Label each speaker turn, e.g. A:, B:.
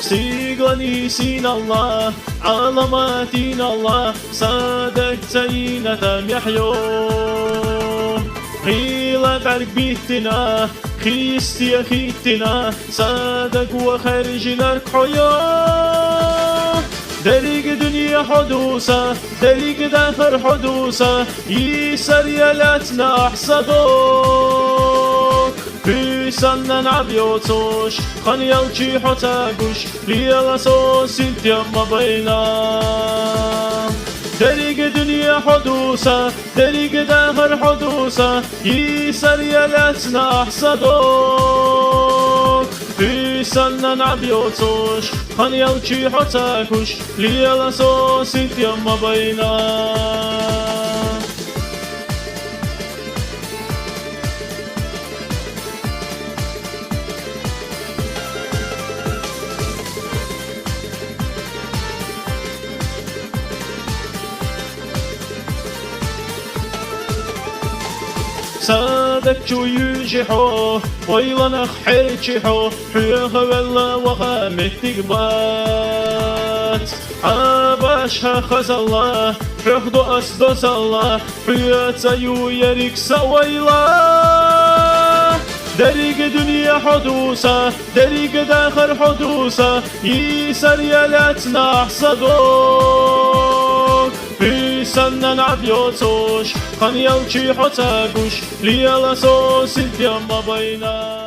A: سيغلني سين الله علاماتين الله صادق سينة يحيو خيلة برق بيتنا خيستي خيتنا صادق وخارج لك حياه دليق دنيا حدوثة دليق داخل حدوثة يسر يلاتنا أحصدوك بيسانا نعبيوتوش خان يلچي حتاقوش ليلا سوسيت يما بينا دليق دنيا حدوثة دليق داخل حدوثة يسر يلاتنا أحصدوك بيسانا نعبيوتوش خان يلچي حتاقوش ليلا سوسيت يما بينا صادق شو يجحو ويلنا خحيتشحو حيوخ والله وخامك تقبات عباشها خز الله حيخدو أسدوس الله حيات سيو يريك سويلا دريق دنيا حدوثة دريق داخل حدوثة يسر يلاتنا أحصدوك بيسانا نعبيوتوش خان يلچي حتاقوش ليلا سوسيت يما بينا